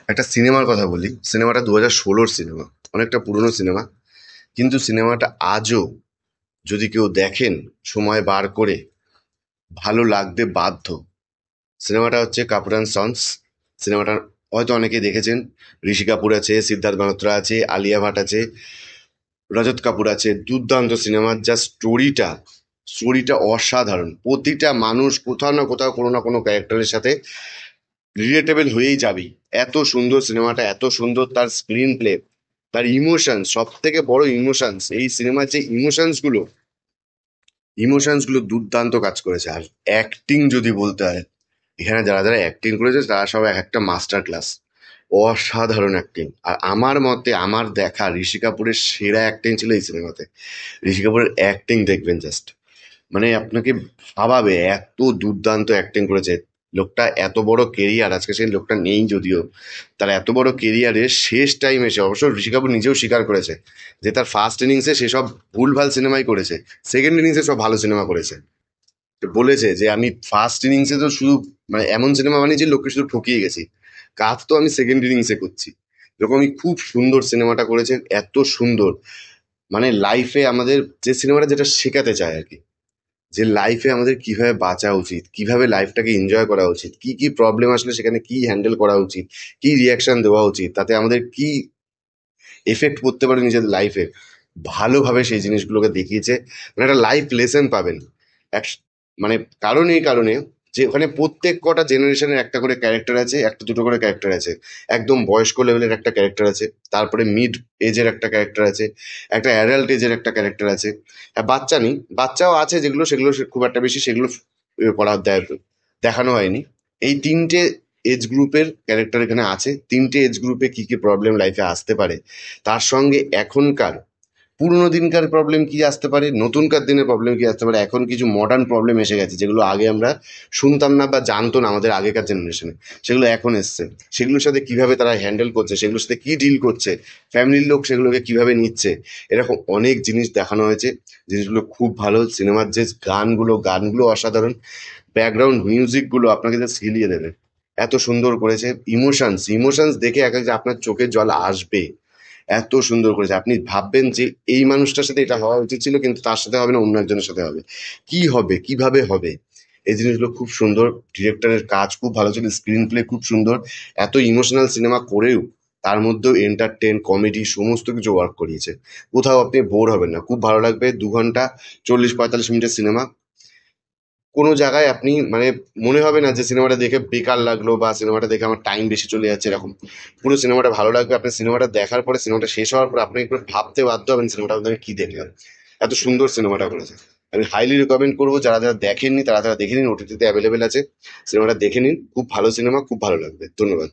একটা সিনেমার কথা বলি। সিনেমাটা 2016-র সিনেমা, অনেকটা পুরনো সিনেমা। কিন্তু সিনেমাটা আজও যদি কেউ দেখেন সময় বার করে, ভালো লাগতে বাধ্য। সিনেমাটা হচ্ছে কাপুর অ্যান্ড সন্স। সিনেমাটা হয়তো অনেকেই দেখেছেন। ঋষি কাপুর আছে, সিদ্ধার্থ মালহোত্রা আছে, আলিয়া ভাট আছে, রজত কাপুর আছে। দুর্দান্ত সিনেমা। যা স্টোরিটা, স্টোরিটা অসাধারণ। প্রতিটা মানুষ কোথাও না কোথাও কোনো না কোনো ক্যারেক্টারের সাথে রিলেটেবল হয়েই যাবি। এত সুন্দর সিনেমাটা, এত সুন্দর তার স্ক্রিন প্লে, তার ইমোশন, সব থেকে বড় ইমোশনস। এই সিনেমার যে ইমোশনস গুলো দুর্দান্ত কাজ করেছে। আর অ্যাক্টিং যদি বলতে হয়, এখানে যারা যারা অ্যাক্টিং করেছে তারা সব এক একটা মাস্টার ক্লাস। অসাধারণ অ্যাক্টিং। আর আমার মতে, আমার দেখা ঋষি কাপুরের সেরা অ্যাক্টিং ছিল এই সিনেমাতে। ঋষি কাপুরের অ্যাক্টিং দেখবেন জাস্ট, মানে আপনাকে ভাবাবে এত দুর্দান্ত অ্যাক্টিং করেছে লোকটা। এত বড় কেরিয়ার, আজকে সেই লোকটা নেই যদিও, তার এত বড় কেরিয়ারের শেষ টাইম এসে, অবশ্য ঋষি কাপুর নিজেও স্বীকার করেছে যে তার ফার্স্ট ইনিংসে সেসব ভুলভাল সিনেমাই করেছে, সেকেন্ড ইনিংসে সব ভালো সিনেমা করেছে। তো বলেছে যে আমি ফার্স্ট ইনিংসে তো শুধু মানে এমন সিনেমা বানিয়েছি লোককে শুধু ঠকিয়ে গেছি, কাজ তো আমি সেকেন্ড ইনিংসে করছি। এরকম আমি খুব সুন্দর সিনেমাটা করেছে, এত সুন্দর। মানে লাইফে আমাদের যে সিনেমাটা যেটা শেখাতে চায় আর কি, যে লাইফে আমাদের কিভাবে বাঁচা উচিত, কিভাবে লাইফটাকে এনজয় করা উচিত, কি কি প্রবলেম আসলে সেখানে কি হ্যান্ডেল করা উচিত, কি রিয়াকশন দেওয়া উচিত, তাতে আমাদের কি এফেক্ট পড়তে পারে নিজের লাইফে, ভালোভাবে সেই জিনিসগুলোকে দেখিয়েছে। মানে একটা লাইফ লেসন পাবেন এক, মানে কারণ এই কারণে যে ওখানে প্রত্যেক কটা জেনারেশনের একটা করে ক্যারেক্টার আছে, একটা দুটো করে ক্যারেক্টার আছে। একদম বয়স্ক লেভেলের একটা ক্যারেক্টার আছে, তারপরে মিড এজের একটা ক্যারেক্টার আছে, একটা অ্যাডাল্ট এজের একটা ক্যারেক্টার আছে। বাচ্চা নেই, বাচ্চাও আছে যেগুলো, সেগুলো খুব একটা বেশি সেগুলো করা দেখানো হয়নি। এই তিনটে এজ গ্রুপের ক্যারেক্টার এখানে আছে। তিনটে এজ গ্রুপে কি কি প্রবলেম লাইফে আসতে পারে, তার সঙ্গে এখনকার পুরোনো দিনকার প্রবলেম কি আসতে পারে, নতুনকার দিনের প্রবলেম কি আসতে পারে, এখন কিছু মডার্ন প্রবলেম এসে গেছে যেগুলো আগে আমরা শুনতাম না বা জানতো না আমাদের আগেকার জেনারেশনে, সেগুলো এখন এসছে। সেগুলোর সাথে কিভাবে তারা হ্যান্ডেল করছে, সেগুলোর সাথে কি ডিল করছে, ফ্যামিলির লোক সেগুলোকে কিভাবে নিচ্ছে, এরকম অনেক জিনিস দেখানো হয়েছে। জিনিসগুলো খুব ভালো। সিনেমার যে গানগুলো অসাধারণ। ব্যাকগ্রাউন্ড মিউজিকগুলো আপনাকে জাস্ট হিলিয়ে দেবে, এত সুন্দর করেছে। ইমোশনস ইমোশনস দেখে এক এক যে আপনার চোখে জল আসবে, এত সুন্দর করেছে। আপনি ভাববেন যে এই মানুষটার সাথে এটা হওয়া উচিত ছিল, কিন্তু তার সাথে হবে না, অন্য একজনের সাথে হবে। কি হবে, কিভাবে হবে, এই জিনিসগুলো খুব সুন্দর। ডিরেক্টরের কাজ খুব ভালো ছিল, স্ক্রিন প্লে খুব সুন্দর। এত ইমোশনাল সিনেমা করেও তার মধ্যেও এন্টারটেন, কমেডি সমস্ত কিছু ওয়ার্ক করিয়েছে। কোথাও আপনি বোর হবেন না, খুব ভালো লাগবে। 2 ঘন্টা 40-45 মিনিটের সিনেমা। কোনো জায়গায় আপনি মানে মনে হবে না যে সিনেমাটা দেখে বেকার লাগলো বা সিনেমাটা দেখে আমার টাইম বেশি চলে যাচ্ছে এরকম। পুরো সিনেমাটা ভালো লাগবে। আপনি সিনেমাটা দেখার পরে, সিনেমাটা শেষ হওয়ার পর আপনি একটু ভাবতে বাধ্য হবেন সিনেমাটা আপনাকে কি দেখলেন। এত সুন্দর সিনেমাটা করেছে। আমি হাইলি রেকমেন্ড করবো, যারা যারা দেখেননি তারা তারা দেখে নিন, ওটিটিতে অ্যাভেলেবেল আছে। সিনেমাটা দেখে নিন, খুব ভালো সিনেমা, খুব ভালো লাগবে। ধন্যবাদ।